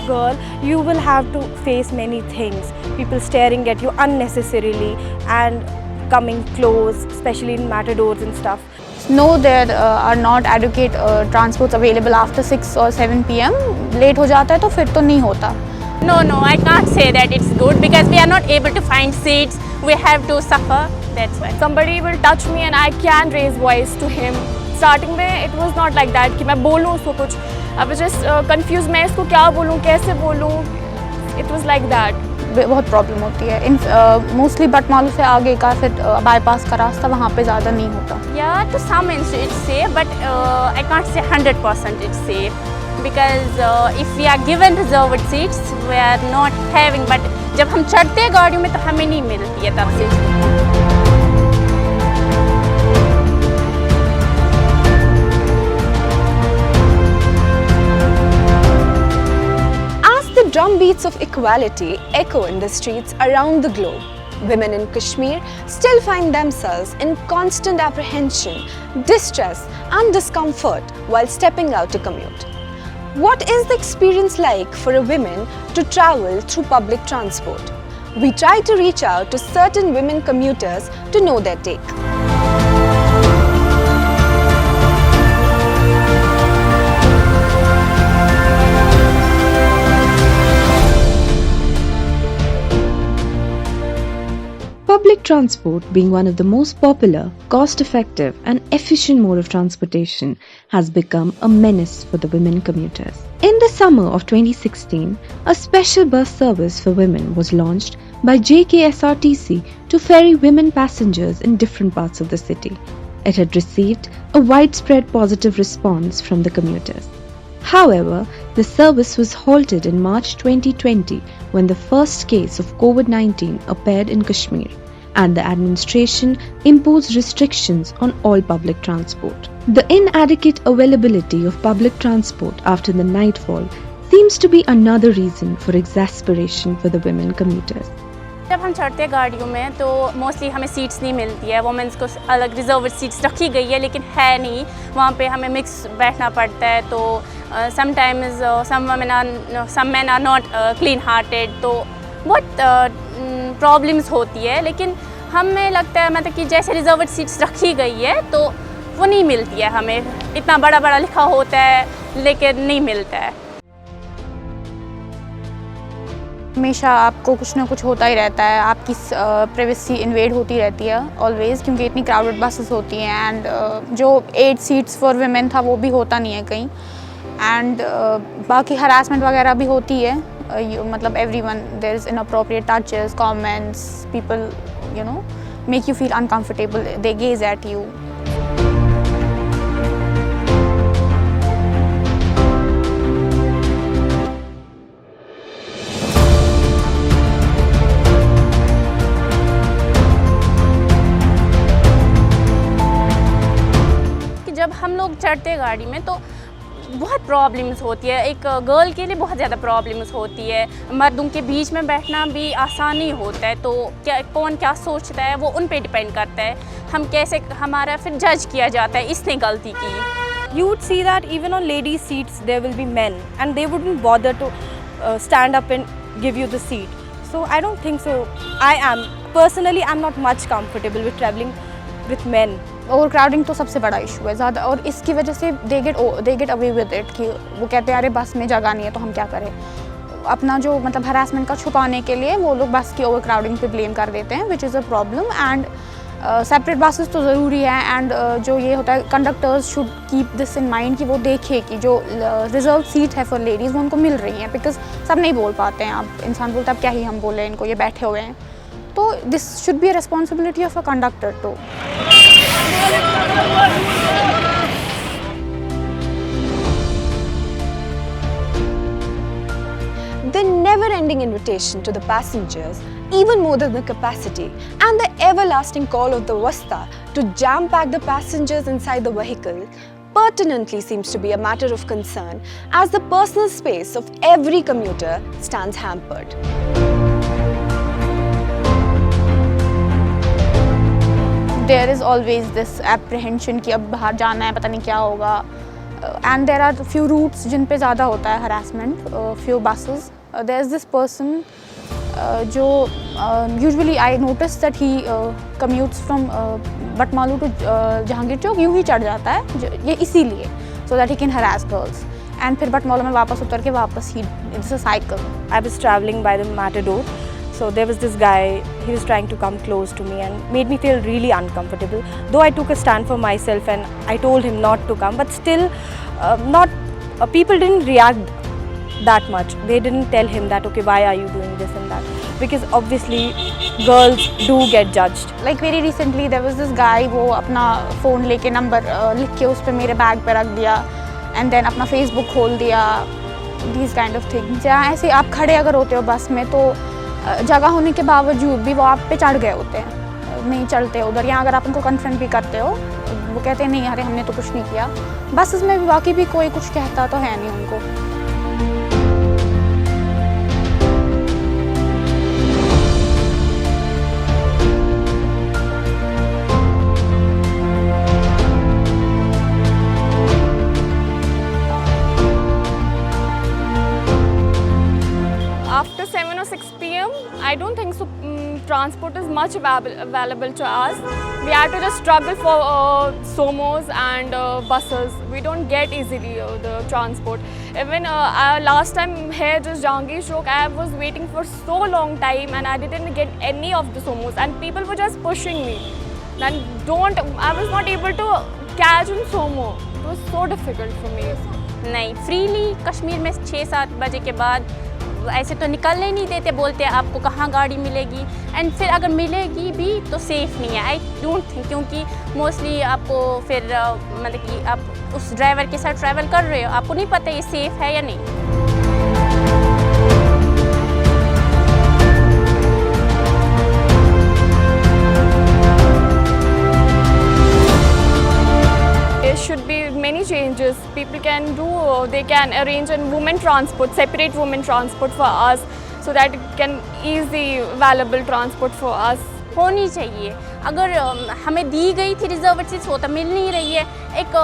a girl, you will have to face many things. People staring at you unnecessarily and coming close, especially in matadors and stuff. No, there are not adequate transports available after 6 or 7 p.m. Late हो जाता है तो फिर तो नहीं होता. No, I can't say that it's good because we are not able to find seats. We have to suffer. That's why. Somebody will touch me and I can raise voice to him. Starting में it was not like that कि मैं बोलूँ उसको कुछ. I was just confused मैं इसको क्या बोलूँ, कैसे बोलूँ. It was like that. बहुत प्रॉब्लम होती है. मोस्टली बटमालू से आगे का फिर बाईपास का रास्ता वहाँ पे ज़्यादा नहीं होता. Yeah, to some extent it's safe, but I can't say 100% it's safe because if we are given reserved seats, we are not having. But जब हम चढ़ते हैं गाड़ियों में तो हमें नहीं मिलती है तब से. Drum beats of equality echo in the streets around the globe. Women in Kashmir still find themselves in constant apprehension, distress and discomfort while stepping out to commute. What is the experience like for a woman to travel through public transport? We tried to reach out to certain women commuters to know their take. Public transport, being one of the most popular, cost-effective and efficient mode of transportation, has become a menace for the women commuters. In the summer of 2016, a special bus service for women was launched by JKSRTC to ferry women passengers in different parts of the city. It had received a widespread positive response from the commuters. However, the service was halted in March 2020 when the first case of COVID-19 appeared in Kashmir and the administration imposed restrictions on all public transport. The inadequate availability of public transport after the nightfall seems to be another reason for exasperation for the women commuters. जब हम चढ़ते हैं गाड़ियों में तो mostly हमें seats नहीं मिलती है. वुमेन्स को अलग रिजर्व्ड सीट्स रखी गई है लेकिन है नहीं. वहाँ पे हमें मिक्स बैठना पड़ता है. तो sometimes some man are not clean hearted. तो बहुत प्रॉब्लम्स होती है. लेकिन हमें लगता है मतलब कि जैसे रिजर्व्ड सीट्स रखी गई है तो वो नहीं मिलती है हमें. इतना बड़ा बड़ा लिखा होता है लेकिन नहीं मिलता है. हमेशा आपको कुछ ना कुछ होता ही रहता है. आपकी प्राइवेसी इन्वेड होती रहती है ऑलवेज़ क्योंकि इतनी क्राउडेड बसेस होती हैं. एंड जो 8 सीट्स फॉर वुमेन था वो भी होता नहीं है कहीं. एंड बाकी हरासमेंट वगैरह भी होती है. मतलब everyone there is inappropriate touches, comments, people make you feel uncomfortable. They gaze at you. जब हम लोग चढ़ते गाड़ी में तो बहुत प्रॉब्लम्स होती है. एक गर्ल के लिए बहुत ज़्यादा प्रॉब्लम्स होती है. मर्दों के बीच में बैठना भी आसान नहीं होता है. तो कौन क्या सोचता है वो उन पे डिपेंड करता है. हम कैसे हमारा फिर जज किया जाता है इसने गलती की. You would see that even on ladies' seats there will be men and they wouldn't bother to stand up and give you the seat. So I don't think so. Personally I'm not much comfortable with traveling with men. Over crowding तो सबसे बड़ा issue है ज़्यादा. और इसकी वजह से they get away with it कि वो कहते हैं अरे बस में जगह नहीं है तो हम क्या करें. अपना जो मतलब हरासमेंट का छुपाने के लिए वो लोग बस की ओवर क्राउडिंग पे ब्लेम कर देते हैं which is a problem. And separate buses तो ज़रूरी है. एंड जो ये होता है conductors should keep this in mind कि वो देखे कि जो रिजर्व सीट है फॉर लेडीज़ वो उनको मिल रही हैं. बिकॉज सब नहीं बोल पाते हैं. अब इंसान बोलता है अब क्या ही हम बोलें इनको, ये बैठे हुए हैं. तो this should be a responsibility of a conductor too. The never-ending invitation to the passengers, even more than the capacity, and the everlasting call of the Wasta to jam-pack the passengers inside the vehicle pertinently seems to be a matter of concern as the personal space of every commuter stands hampered. There is always this apprehension कि अब बाहर जाना है पता नहीं क्या होगा. And there are few routes जिन पे ज़्यादा होता है harassment, few buses. There is this person जो usually I notice that he commutes from Batmaloo to Jahangir Chowk, यूँ ही चढ़ जाता है ये इसीलिए, so that he can harass girls, and फिर बटमालू में वापस उतर के वापस ही, it's a cycle. I was traveling by the Matador, so there was this guy, he was trying to come close to me and made me feel really uncomfortable. Though I took a stand for myself and I told him not to come, but still people didn't react that much. They didn't tell him that, okay, why are you doing this and that? Because obviously girls do get judged. Like very recently there was this guy, वो अपना phone लेके number लिख के उस पर मेरे bag पे रख दिया, एंड देन अपना फेसबुक खोल दिया. These kind of things. जहाँ ऐसे आप खड़े अगर होते हो बस में तो जगह होने के बावजूद भी वो आप पे चढ़ गए होते हैं, नहीं चलते उधर. यहाँ अगर आप उनको कन्फ्रंट भी करते हो वो कहते हैं नहीं अरे हमने तो कुछ नहीं किया. बस में भी बाकी भी कोई कुछ कहता तो है नहीं उनको. After 7 or 6 p.m. I don't think so. Transport is much available to us. We have to just struggle for somos and buses. We don't get easily the transport. Even last time here just Jahangir Chowk, I was waiting for so long time and I didn't get any of the somos and people were just pushing me. And I was not able to catch on somo. It was so difficult for me. नहीं, freely Kashmir में 6-7 बजे के बाद ऐसे तो निकलने नहीं देते, बोलते हैं आपको कहाँ गाड़ी मिलेगी, एंड फिर अगर मिलेगी भी तो सेफ़ नहीं है. आई डोंट थिंक, क्योंकि मोस्टली आपको फिर मतलब कि आप उस ड्राइवर के साथ ट्रैवल कर रहे हो, आपको नहीं पता ये सेफ़ है या नहीं. There should be many changes. People can they can arrange a women transport, separate women transport for us, so that it can easy available transport for us. होनी चाहिए. अगर हमें दी गई थी रिजर्व सीट्स, वो तो मिल नहीं रही है. एक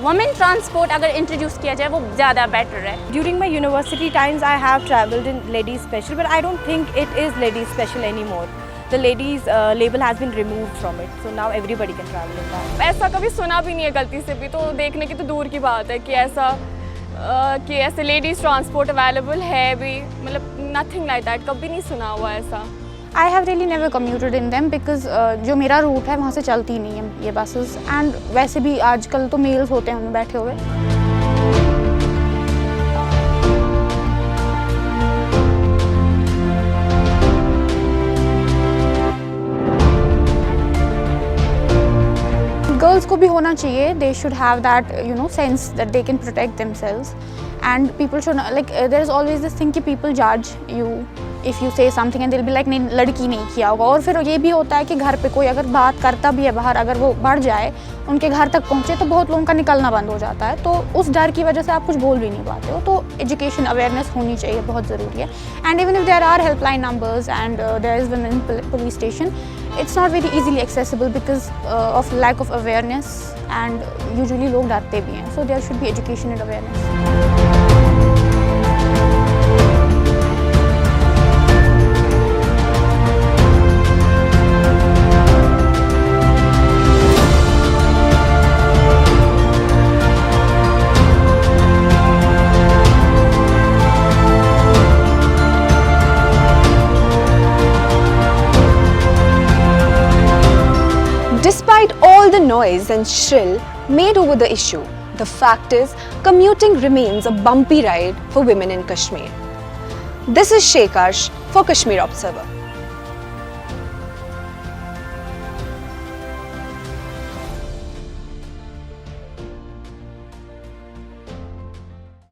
वुमेन ट्रांसपोर्ट अगर इंट्रोड्यूस किया जाए वो ज़्यादा बेटर है. During my university times, I have travelled in ladies special, but I don't think it is ladies special anymore. The ladies label has been removed from it, so now everybody can travel in that. ऐसा कभी सुना भी नहीं है गलती से भी, तो देखने की तो दूर की बात है कि ऐसे लेडीज़ ट्रांसपोर्ट अवेलेबल है भी, मतलब नथिंग लाइक दैट, कभी नहीं सुना हुआ ऐसा. I have really never commuted in them because जो मेरा रूट है वहाँ से चलती नहीं है ये बसेस, एंड वैसे भी आजकल तो मेल्स होते हैं उनमें बैठे हुए. गर्ल्स को भी होना चाहिए. They should have that sense that they can protect themselves, and people should like there is always this thing कि पीपल जज you if you say something and they will be like नहीं लड़की नहीं किया होगा. और फिर ये भी होता है कि घर पे कोई अगर बात करता भी है बाहर, अगर वो बढ़ जाए उनके घर तक पहुँचे तो बहुत लोगों का निकलना बंद हो जाता है. तो उस डर की वजह से आप कुछ बोल भी नहीं पाते हो. तो एजुकेशन अवेयरनेस होनी चाहिए, बहुत ज़रूरी है. And even if there are helpline numbers and there is women police station, it's not very easily accessible because of lack of awareness, and usually लोग डरते भी हैं. So there should be education and awareness. Despite all the noise and shrill made over the issue, the fact is commuting remains a bumpy ride for women in Kashmir. This is Sheikh Arsh for Kashmir Observer.